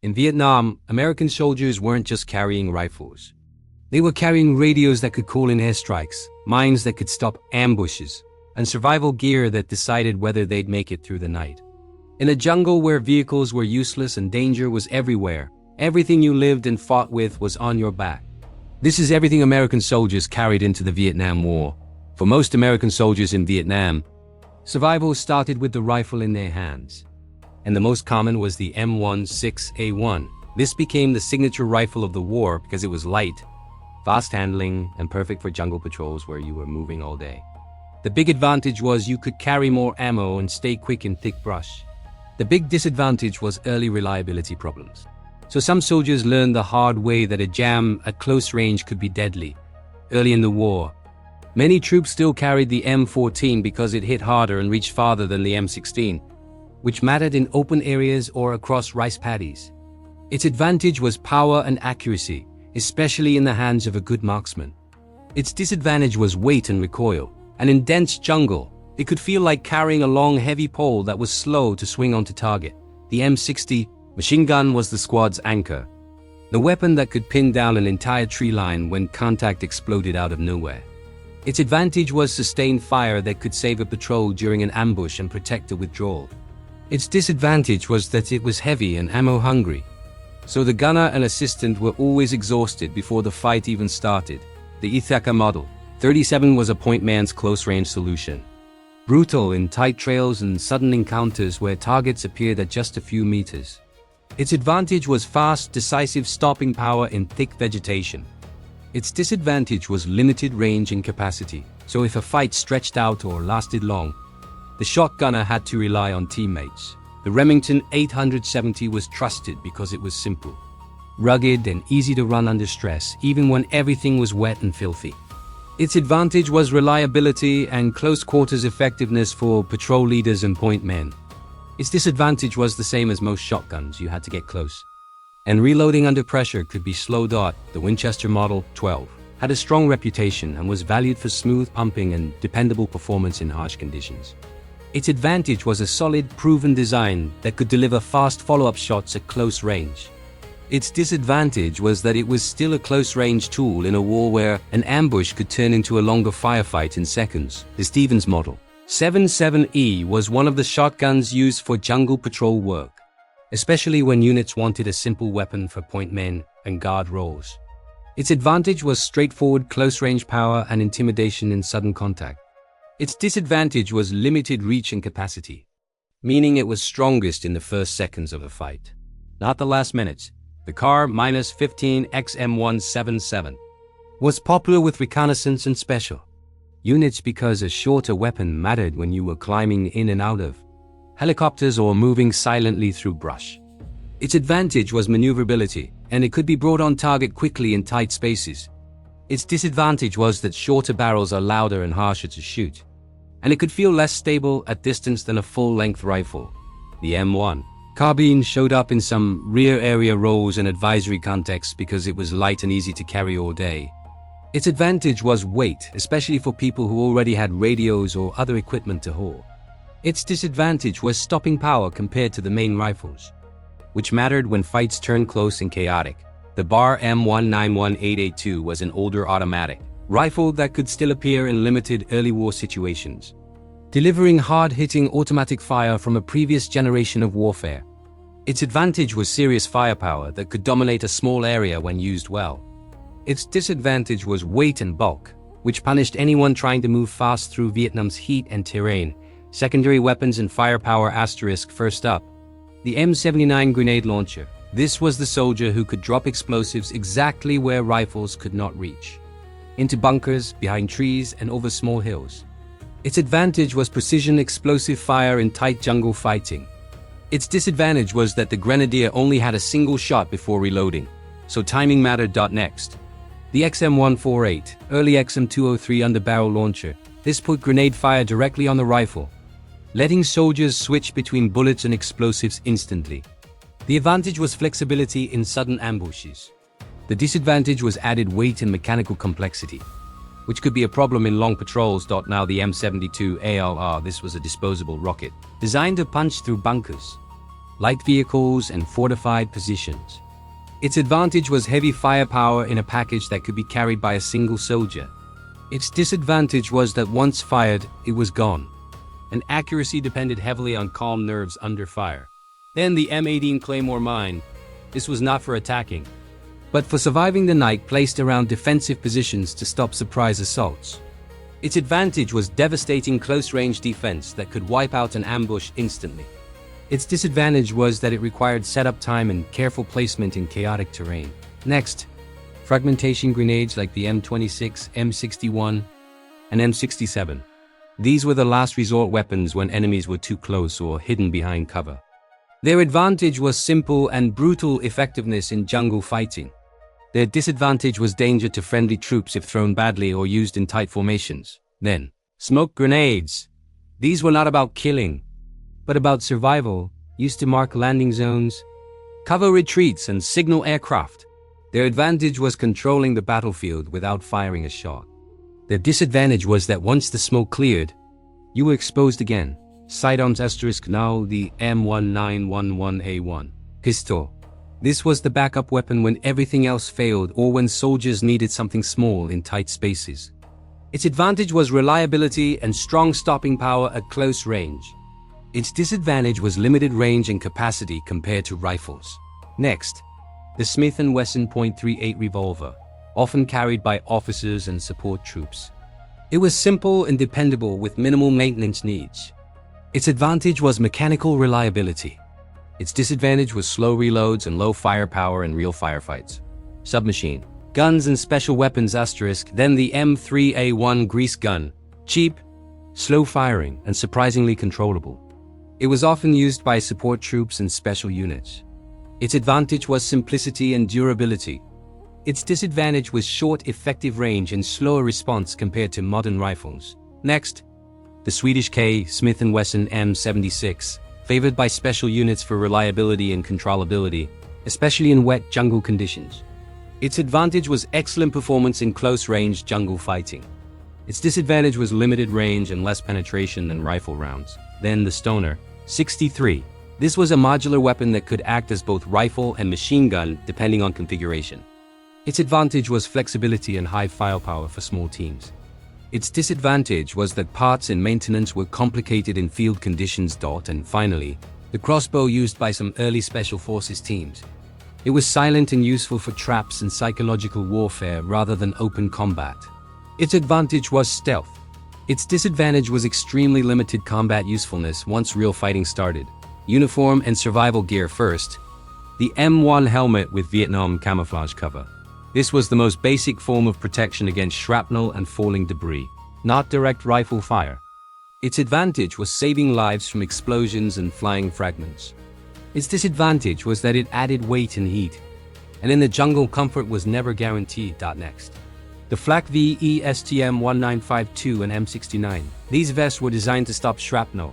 In Vietnam, American soldiers weren't just carrying rifles. They were carrying radios that could call in airstrikes, mines that could stop ambushes, and survival gear that decided whether they'd make it through the night. In a jungle where vehicles were useless and danger was everywhere, everything you lived and fought with was on your back. This is everything American soldiers carried into the Vietnam War. For most American soldiers in Vietnam, survival started with the rifle in their hands. And the most common was the M16A1. This became the signature rifle of the war because it was light, fast handling, and perfect for jungle patrols where you were moving all day. The big advantage was you could carry more ammo and stay quick in thick brush. The big disadvantage was early reliability problems. So some soldiers learned the hard way that a jam at close range could be deadly. Early in the war, many troops still carried the M14 because it hit harder and reached farther than the M16, which mattered in open areas or across rice paddies. Its advantage was power and accuracy, especially in the hands of a good marksman. Its disadvantage was weight and recoil, and in dense jungle, it could feel like carrying a long, heavy pole that was slow to swing onto target. The M60 machine gun was the squad's anchor, the weapon that could pin down an entire tree line when contact exploded out of nowhere. Its advantage was sustained fire that could save a patrol during an ambush and protect a withdrawal. Its disadvantage was that it was heavy and ammo-hungry, so the gunner and assistant were always exhausted before the fight even started. The Ithaca Model 37 was a point man's close-range solution. Brutal in tight trails and sudden encounters where targets appeared at just a few meters. Its advantage was fast, decisive stopping power in thick vegetation. Its disadvantage was limited range and capacity, so if a fight stretched out or lasted long, the shotgunner had to rely on teammates. The Remington 870 was trusted because it was simple, rugged, and easy to run under stress, even when everything was wet and filthy. Its advantage was reliability and close-quarters effectiveness for patrol leaders and point men. Its disadvantage was the same as most shotguns: you had to get close. And reloading under pressure could be slow. The Winchester Model 12 had a strong reputation and was valued for smooth pumping and dependable performance in harsh conditions. Its advantage was a solid, proven design that could deliver fast follow-up shots at close range. Its disadvantage was that it was still a close-range tool in a war where an ambush could turn into a longer firefight in seconds. The Stevens Model 77E was one of the shotguns used for jungle patrol work, especially when units wanted a simple weapon for point men and guard roles. Its advantage was straightforward close-range power and intimidation in sudden contact. Its disadvantage was limited reach and capacity, meaning it was strongest in the first seconds of a fight, not the last minutes. The CAR-15 XM177 was popular with reconnaissance and special units because a shorter weapon mattered when you were climbing in and out of helicopters or moving silently through brush. Its advantage was maneuverability, and it could be brought on target quickly in tight spaces. Its disadvantage was that shorter barrels are louder and harsher to shoot, and it could feel less stable at distance than a full-length rifle. The M1 carbine showed up in some rear area roles and advisory contexts because it was light and easy to carry all day. Its advantage was weight, especially for people who already had radios or other equipment to haul. Its disadvantage was stopping power compared to the main rifles, which mattered when fights turned close and chaotic. The Bar M191882 was an older automatic rifle that could still appear in limited early war situations, delivering hard-hitting automatic fire from a previous generation of warfare. Its advantage was serious firepower that could dominate a small area when used well. Its disadvantage was weight and bulk, which punished anyone trying to move fast through Vietnam's heat and terrain. Secondary weapons and firepower asterisk. First up, the M79 grenade launcher. This was the soldier who could drop explosives exactly where rifles could not reach, into bunkers, behind trees, and over small hills. Its advantage was precision explosive fire in tight jungle fighting. Its disadvantage was that the grenadier only had a single shot before reloading, so timing mattered. Next, the XM148, early XM203 underbarrel launcher. This put grenade fire directly on the rifle, letting soldiers switch between bullets and explosives instantly. The advantage was flexibility in sudden ambushes. The disadvantage was added weight and mechanical complexity, which could be a problem in long patrols. Now the M72 ALR. This was a disposable rocket, designed to punch through bunkers. light vehicles, and fortified positions. Its advantage was heavy firepower in a package that could be carried by a single soldier. Its disadvantage was that once fired, it was gone, and accuracy depended heavily on calm nerves under fire. Then the M18 Claymore mine. This was not for attacking, but for surviving the night, placed around defensive positions to stop surprise assaults. Its advantage was devastating close-range defense that could wipe out an ambush instantly. Its disadvantage was that it required setup time and careful placement in chaotic terrain. Next, fragmentation grenades like the M26, M61, and M67. These were the last resort weapons when enemies were too close or hidden behind cover. Their advantage was simple and brutal effectiveness in jungle fighting. Their disadvantage was danger to friendly troops if thrown badly or used in tight formations. Then, smoke grenades. These were not about killing, but about survival, used to mark landing zones, cover retreats, and signal aircraft. Their advantage was controlling the battlefield without firing a shot. Their disadvantage was that once the smoke cleared, you were exposed again. Sidearms asterisk now the M1911A1 pistol. This was the backup weapon when everything else failed or when soldiers needed something small in tight spaces. Its advantage was reliability and strong stopping power at close range. Its disadvantage was limited range and capacity compared to rifles. Next, the Smith & Wesson .38 revolver, often carried by officers and support troops. It was simple and dependable with minimal maintenance needs. Its advantage was mechanical reliability. Its disadvantage was slow reloads and low firepower in real firefights. Submachine guns and special weapons asterisk, then the M3A1 grease gun. Cheap, slow firing, and surprisingly controllable. It was often used by support troops and special units. Its advantage was simplicity and durability. Its disadvantage was short effective range and slower response compared to modern rifles. Next, the Swedish K. Smith & Wesson M76, favored by special units for reliability and controllability, especially in wet jungle conditions. Its advantage was excellent performance in close-range jungle fighting. Its disadvantage was limited range and less penetration than rifle rounds. Then the Stoner 63. This was a modular weapon that could act as both rifle and machine gun depending on configuration. Its advantage was flexibility and high firepower for small teams. Its disadvantage was that parts and maintenance were complicated in field conditions. And finally, the crossbow used by some early special forces teams. It was silent and useful for traps and psychological warfare rather than open combat. Its advantage was stealth. Its disadvantage was extremely limited combat usefulness once real fighting started. Uniform and survival gear first. The M1 helmet with Vietnam camouflage cover. This was the most basic form of protection against shrapnel and falling debris, not direct rifle fire. Its advantage was saving lives from explosions and flying fragments. Its disadvantage was that it added weight and heat, and in the jungle comfort was never guaranteed. Next, the Flak VE STM 1952 and M69. These vests were designed to stop shrapnel.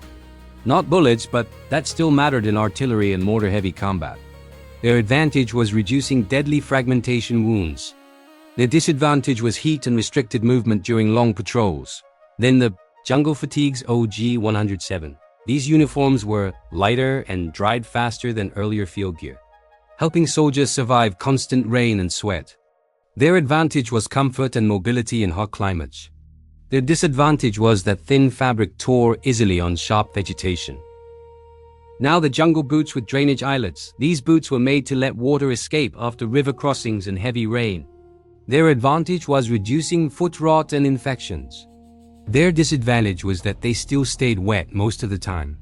Not bullets, but that still mattered in artillery and mortar-heavy combat. Their advantage was reducing deadly fragmentation wounds. Their disadvantage was heat and restricted movement during long patrols. Then the Jungle Fatigues OG 107. These uniforms were lighter and dried faster than earlier field gear, helping soldiers survive constant rain and sweat. Their advantage was comfort and mobility in hot climates. Their disadvantage was that thin fabric tore easily on sharp vegetation. Now the jungle boots with drainage eyelets. These boots were made to let water escape after river crossings and heavy rain. Their advantage was reducing foot rot and infections. Their disadvantage was that they still stayed wet most of the time,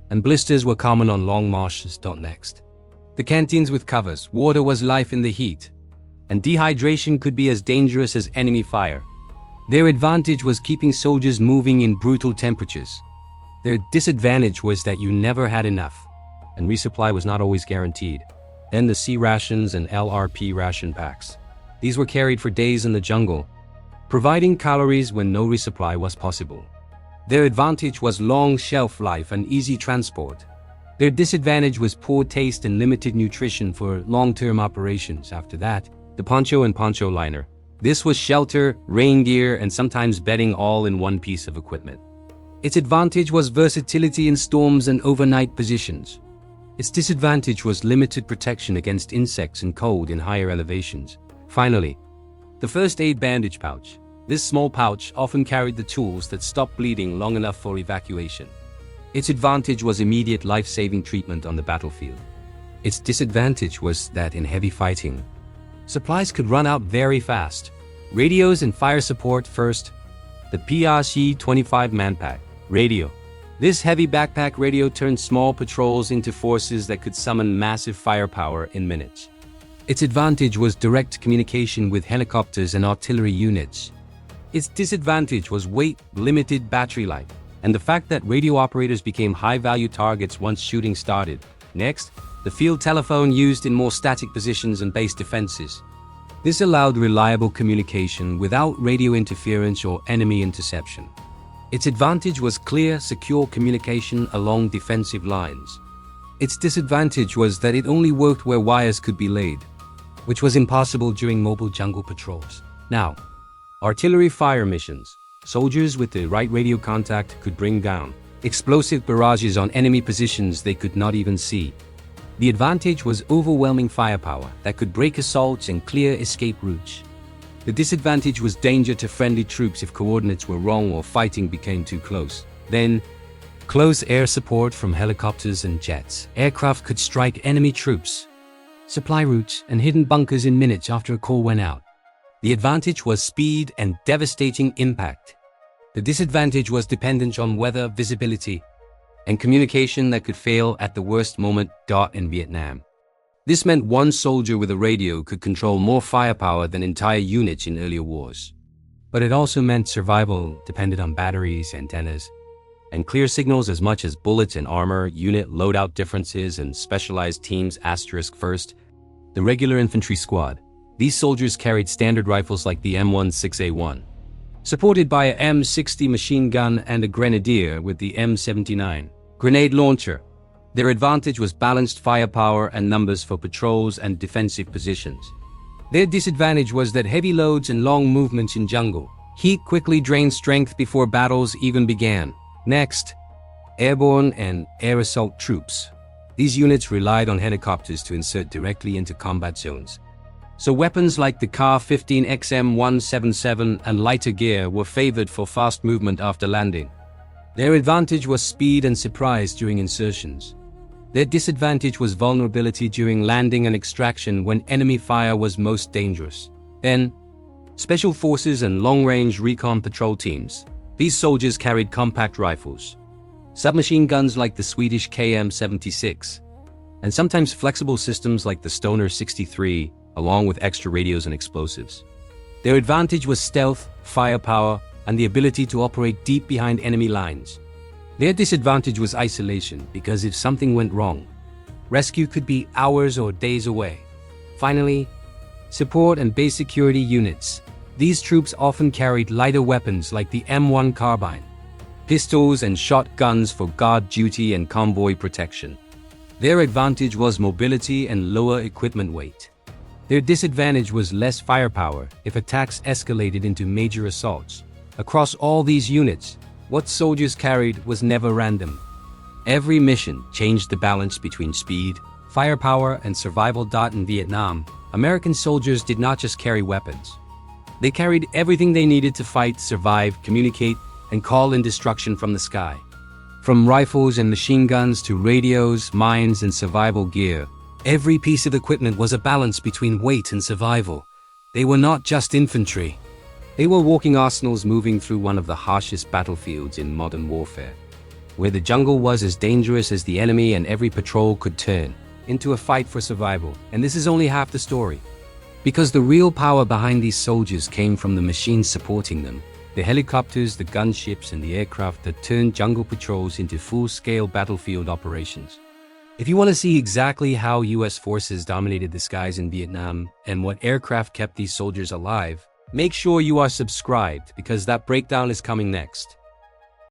and blisters were common on long marshes. Next, the canteens with covers. Water was life in the heat, and dehydration could be as dangerous as enemy fire. Their advantage was keeping soldiers moving in brutal temperatures. Their disadvantage was that you never had enough, and resupply was not always guaranteed. Then the C-Rations and LRRP ration packs. These were carried for days in the jungle, providing calories when no resupply was possible. Their advantage was long shelf life and easy transport. Their disadvantage was poor taste and limited nutrition for long-term operations. After that, the poncho and poncho liner. This was shelter, rain gear, and sometimes bedding all in one piece of equipment. Its advantage was versatility in storms and overnight positions. Its disadvantage was limited protection against insects and cold in higher elevations. Finally, the first aid bandage pouch. This small pouch often carried the tools that stopped bleeding long enough for evacuation. Its advantage was immediate life-saving treatment on the battlefield. Its disadvantage was that in heavy fighting, supplies could run out very fast. Radios and fire support first. The PRC-25 Manpack Radio. This heavy backpack radio turned small patrols into forces that could summon massive firepower in minutes. Its advantage was direct communication with helicopters and artillery units. Its disadvantage was weight, limited battery life, and the fact that radio operators became high-value targets once shooting started. Next, the field telephone used in more static positions and base defenses. This allowed reliable communication without radio interference or enemy interception. Its advantage was clear, secure communication along defensive lines. Its disadvantage was that it only worked where wires could be laid, which was impossible during mobile jungle patrols. Now, artillery fire missions. Soldiers with the right radio contact could bring down explosive barrages on enemy positions they could not even see. The advantage was overwhelming firepower that could break assaults and clear escape routes. The disadvantage was danger to friendly troops if coordinates were wrong or fighting became too close. Then, close air support from helicopters and jets. Aircraft could strike enemy troops, supply routes, and hidden bunkers in minutes after a call went out. The advantage was speed and devastating impact. The disadvantage was dependent on weather, visibility, and communication that could fail at the worst moment. In Vietnam, this meant one soldier with a radio could control more firepower than entire units in earlier wars. But it also meant survival depended on batteries, antennas, and clear signals as much as bullets and armor, unit loadout differences, and specialized teams. First, the regular infantry squad. These soldiers carried standard rifles like the M16A1, supported by a M60 machine gun and a grenadier with the M79 grenade launcher. Their advantage was balanced firepower and numbers for patrols and defensive positions. Their disadvantage was that heavy loads and long movements in jungle heat quickly drained strength before battles even began. Next, airborne and air assault troops. These units relied on helicopters to insert directly into combat zones. So weapons like the Kar-15 XM177 and lighter gear were favored for fast movement after landing. Their advantage was speed and surprise during insertions. Their disadvantage was vulnerability during landing and extraction when enemy fire was most dangerous. Then, special forces and long-range recon patrol teams. These soldiers carried compact rifles, submachine guns like the Swedish KM76, and sometimes flexible systems like the Stoner 63, along with extra radios and explosives. Their advantage was stealth, firepower, and the ability to operate deep behind enemy lines. Their disadvantage was isolation, because if something went wrong, rescue could be hours or days away. Finally, support and base security units. These troops often carried lighter weapons like the M1 carbine, pistols and shotguns for guard duty and convoy protection. Their advantage was mobility and lower equipment weight. Their disadvantage was less firepower if attacks escalated into major assaults. Across all these units, what soldiers carried was never random. Every mission changed the balance between speed, firepower, and survival. In Vietnam, American soldiers did not just carry weapons. They carried everything they needed to fight, survive, communicate, and call in destruction from the sky. From rifles and machine guns to radios, mines, and survival gear, every piece of equipment was a balance between weight and survival. They were not just infantry. They were walking arsenals moving through one of the harshest battlefields in modern warfare, where the jungle was as dangerous as the enemy and every patrol could turn into a fight for survival. And this is only half the story, because the real power behind these soldiers came from the machines supporting them, the helicopters, the gunships, and the aircraft that turned jungle patrols into full-scale battlefield operations. If you want to see exactly how US forces dominated the skies in Vietnam and what aircraft kept these soldiers alive, make sure you are subscribed, because that breakdown is coming next.